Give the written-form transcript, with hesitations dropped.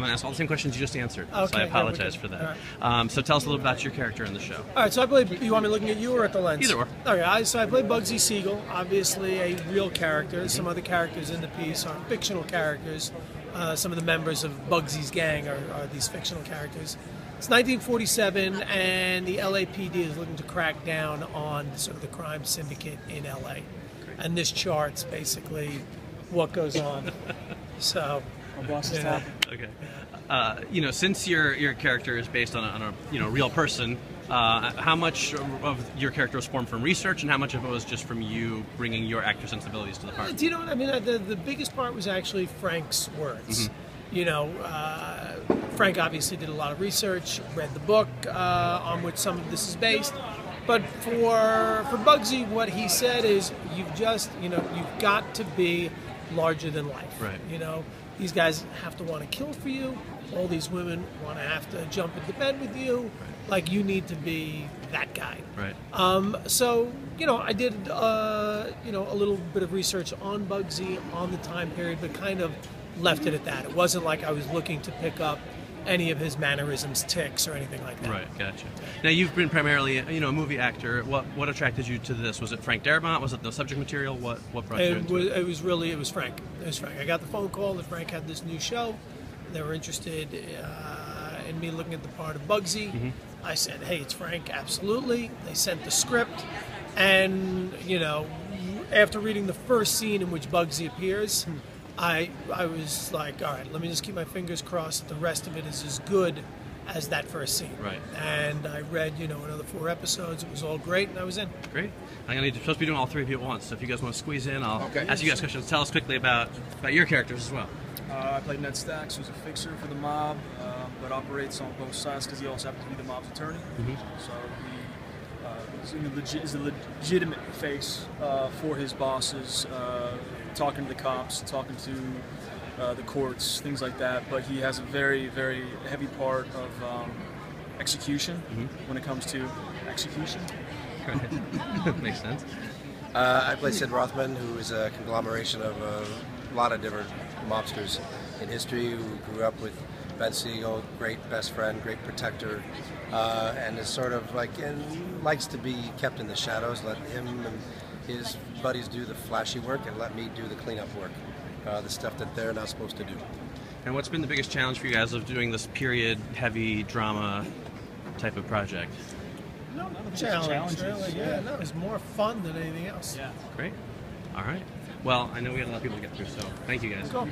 going to ask all the same questions you just answered, Okay, so I apologize for that. Right. So tell us a little about your character in the show. All right, so I played, you want me looking at you or at the lens? Either or. Okay, so I played Bugsy Siegel, obviously a real character. Some other characters in the piece are fictional characters. Some of the members of Bugsy's gang are these fictional characters. It's 1947, and the LAPD is looking to crack down on sort of the crime syndicate in LA. And this charts basically what goes on. So, our boss is talking. Okay. Since your character is based on a real person, how much of your character was formed from research, and how much of it was just from you bringing your actor sensibilities to the part? Do you know what I mean? The biggest part was actually Frank's words. Frank obviously did a lot of research, read the book on which some of this is based. But for Bugsy, what he said is, you've got to be larger than life. Right. These guys have to want to kill for you. All these women want to have to jump into bed with you. Right. Like, you need to be that guy. Right. So, I did, a little bit of research on Bugsy, on the time period, but kind of left it at that. It wasn't like I was looking to pick up any of his mannerisms, tics, or anything like that. Right, gotcha. Now, you've been primarily, a movie actor. What attracted you to this? Was it Frank Darabont? Was it the subject material? What brought you into it? It was Frank. It was Frank. I got the phone call that Frank had this new show. They were interested in me looking at the part of Bugsy. Mm-hmm. I said, hey, it's Frank, absolutely. They sent the script, and, after reading the first scene in which Bugsy appears, I was like, all right, let me just keep my fingers crossed that the rest of it is as good as that first scene. Right. And I read, another 4 episodes. It was all great, and I was in. Great. I'm supposed to be doing all 3 of you at once, so if you guys want to squeeze in, I'll ask you guys questions. Tell us quickly about your characters as well. I played Ned Stacks, who's a fixer for the mob, but operates on both sides because he also happens to be the mob's attorney. Mm-hmm. So he's a legitimate face for his bosses, talking to the cops, talking to the courts, things like that. But he has a very, very heavy part of execution when it comes to execution. Makes sense. I play Sid Rothman, who is a conglomeration of a lot of different mobsters in history, who grew up with Ben Siegel, great best friend, great protector, and is sort of and likes to be kept in the shadows. Let him and his buddies do the flashy work, and let me do the cleanup work, the stuff that they're not supposed to do. And what's been the biggest challenge for you guys of doing this period-heavy drama type of project? No, not a challenge really. Yeah, no, it was more fun than anything else. Yeah. Great. All right. Well, I know we had a lot of people to get through, so thank you guys. Go.